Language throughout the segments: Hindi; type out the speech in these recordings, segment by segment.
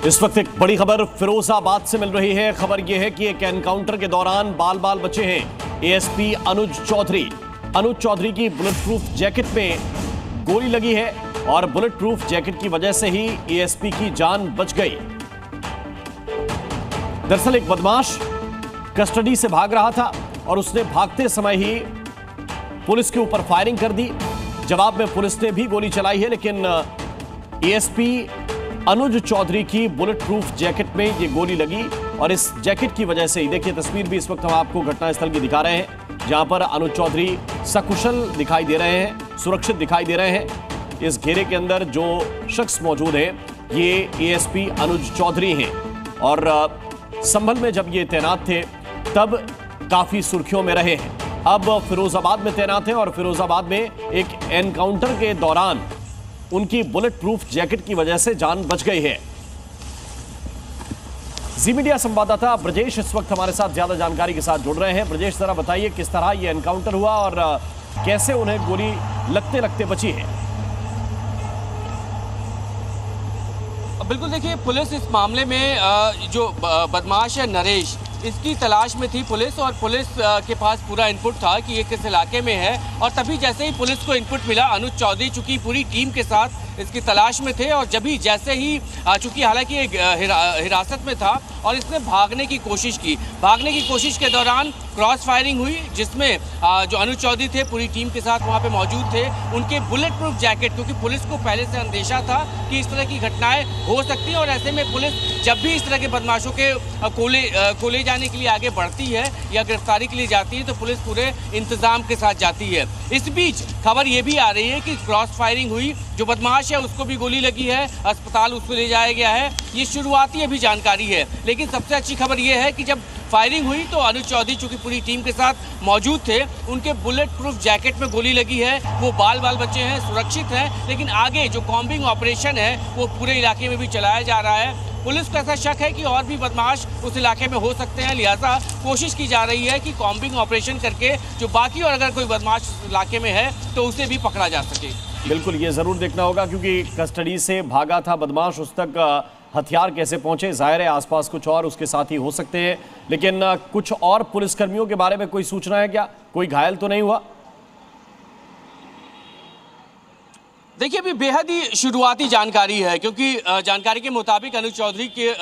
इस वक्त एक बड़ी खबर फिरोजाबाद से मिल रही है। खबर यह है कि एक एनकाउंटर के दौरान बाल बाल बचे हैं एएसपी अनुज चौधरी। अनुज चौधरी की बुलेट प्रूफ जैकेट में गोली लगी है और बुलेट प्रूफ जैकेट की वजह से ही एएसपी की जान बच गई। दरअसल एक बदमाश कस्टडी से भाग रहा था और उसने भागते समय ही पुलिस के ऊपर फायरिंग कर दी। जवाब में पुलिस ने भी गोली चलाई है, लेकिन एएसपी अनुज चौधरी की बुलेट प्रूफ जैकेट में ये गोली लगी और इस जैकेट की वजह से ही, देखिए तस्वीर भी इस वक्त हम आपको घटनास्थल की दिखा रहे हैं, जहां पर अनुज चौधरी सकुशल दिखाई दे रहे हैं, सुरक्षित दिखाई दे रहे हैं। इस घेरे के अंदर जो शख्स मौजूद है ये एएसपी अनुज चौधरी हैं और संभल में जब ये तैनात थे तब काफी सुर्खियों में रहे हैं। अब फिरोजाबाद में तैनात हैं और फिरोजाबाद में एक एनकाउंटर के दौरान उनकी बुलेट प्रूफ जैकेट की वजह से जान बच गई है। जी मीडिया संवाददाता ब्रजेश इस वक्त हमारे साथ ज्यादा जानकारी के साथ जुड़ रहे हैं। ब्रजेश, जरा बताइए किस तरह ये एनकाउंटर हुआ और कैसे उन्हें गोली लगते लगते बची है। बिल्कुल, देखिए पुलिस इस मामले में जो बदमाश है नरेश, इसकी तलाश में थी पुलिस और पुलिस के पास पूरा इनपुट था कि ये किस इलाके में है। और तभी जैसे ही पुलिस को इनपुट मिला, अनुज चौधरी चूंकि पूरी टीम के साथ इसकी तलाश में थे और जैसे ही चूंकि हालांकि ये हिरासत में था और इसने भागने की कोशिश की। भागने की कोशिश के दौरान क्रॉस फायरिंग हुई, जिसमें जो अनुज चौधरी थे पूरी टीम के साथ वहाँ पे मौजूद थे। उनके बुलेट प्रूफ जैकेट, क्योंकि पुलिस को पहले से अंदेशा था कि इस तरह की घटनाएं हो सकती हैं और ऐसे में पुलिस जब भी इस तरह के बदमाशों के कोले जाने के लिए आगे बढ़ती है या गिरफ्तारी के लिए जाती है तो पुलिस पूरे इंतजाम के साथ जाती है। इस बीच खबर ये भी आ रही है कि क्रॉस फायरिंग हुई, जो बदमाश है उसको भी गोली लगी है, अस्पताल उसको ले जाया गया है। ये शुरुआती अभी जानकारी है, लेकिन सबसे अच्छी खबर ये है कि जब फायरिंग हुई तो अनुज चौधरी चूंकि पूरी टीम के साथ मौजूद थे, उनके बुलेट प्रूफ जैकेट में गोली लगी है। वो बाल बाल बचे हैं, सुरक्षित हैं, लेकिन आगे जो कॉम्बिंग ऑपरेशन है वो पूरे इलाके में भी चलाया जा रहा है। पुलिस को ऐसा शक है कि और भी बदमाश उस इलाके में हो सकते हैं, लिहाजा कोशिश की जा रही है कि कॉम्बिंग ऑपरेशन करके जो बाकी और अगर कोई बदमाश इलाके में है तो उसे भी पकड़ा जा सके। बिल्कुल, ये जरूर देखना होगा क्योंकि कस्टडी से भागा था बदमाश, उस तक हथियार कैसे पहुंचे, जाहिर है आसपास कुछ और उसके साथ ही हो सकते हैं। लेकिन कुछ और पुलिसकर्मियों के बारे में कोई सूचना है क्या? कोई घायल तो नहीं हुआ? देखिए अभी बेहद ही शुरुआती जानकारी है, क्योंकि जानकारी के मुताबिक अनुज चौधरी के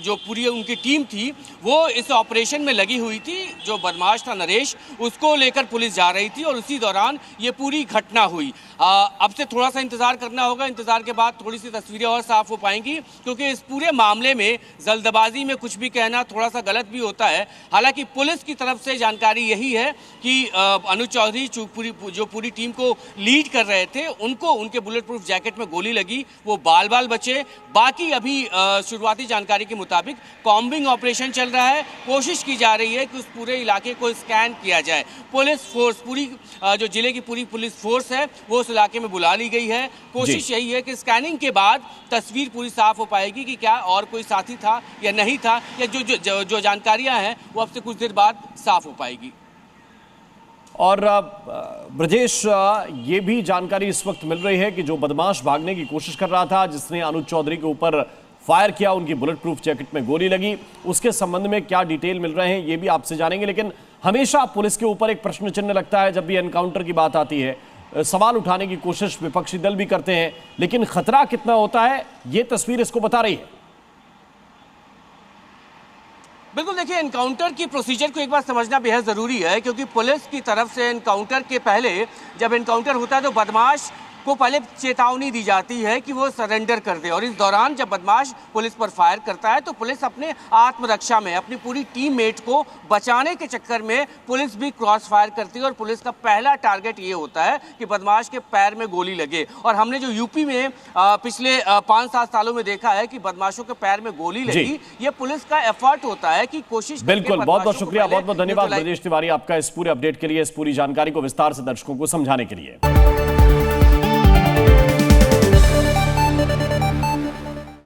जो पूरी उनकी टीम थी वो इस ऑपरेशन में लगी हुई थी। जो बदमाश था नरेश, उसको लेकर पुलिस जा रही थी और उसी दौरान ये पूरी घटना हुई। अब से थोड़ा सा इंतजार करना होगा, इंतजार के बाद थोड़ी सी तस्वीरें और साफ हो पाएंगी, क्योंकि इस पूरे मामले में जल्दबाजी में कुछ भी कहना थोड़ा सा गलत भी होता है। हालांकि पुलिस की तरफ से जानकारी यही है कि अनुज चौधरी जो पूरी टीम को लीड कर रहे थे, उनके बुलेट प्रूफ जैकेट में गोली लगी, वो बाल बाल बचे। बाकी अभी शुरुआती जानकारी के मुताबिक कॉम्बिंग ऑपरेशन चल रहा है, कोशिश की जा रही है कि उस पूरे इलाके को स्कैन किया जाए। पुलिस फोर्स, पूरी जो जिले की पूरी पुलिस फोर्स है वो उस इलाके में बुला ली गई है। कोशिश यही है कि स्कैनिंग के बाद तस्वीर पूरी साफ हो पाएगी कि क्या और कोई साथी था या नहीं था, या जो जानकारियां हैं वो अब से कुछ देर बाद साफ हो पाएगी। और ब्रजेश, ये भी जानकारी इस वक्त मिल रही है कि जो बदमाश भागने की कोशिश कर रहा था, जिसने अनुज चौधरी के ऊपर फायर किया, उनकी बुलेट प्रूफ जैकेट में गोली लगी, उसके संबंध में क्या डिटेल मिल रहे हैं ये भी आपसे जानेंगे। लेकिन हमेशा पुलिस के ऊपर एक प्रश्न चिन्ह लगता है जब भी एनकाउंटर की बात आती है। सवाल उठाने की कोशिश विपक्षी दल भी करते हैं, लेकिन खतरा कितना होता है ये तस्वीर इसको बता रही है। बिल्कुल, देखिए एनकाउंटर की प्रोसीजर को एक बार समझना बेहद ज़रूरी है, क्योंकि पुलिस की तरफ से एनकाउंटर के पहले जब एनकाउंटर होता है तो बदमाश को पहले चेतावनी दी जाती है कि वो सरेंडर कर दे। और इस दौरान जब बदमाश पुलिस पर फायर करता है तो पुलिस अपने आत्मरक्षा में अपनी पूरी टीममेट को बचाने के चक्कर में पुलिस भी क्रॉस फायर करती है और पुलिस का पहला टारगेट ये होता है कि बदमाश के पैर में गोली लगे। और हमने जो यूपी में पिछले 5-7 सालों में देखा है कि बदमाशों के पैर में गोली लगी, ये पुलिस का एफर्ट होता है कि कोशिश। बिल्कुल, बहुत बहुत शुक्रिया, बहुत बहुत धन्यवाद ब्रजेश तिवारी आपका इस पूरे अपडेट के लिए, इस पूरी जानकारी को विस्तार से दर्शकों को समझाने के लिए।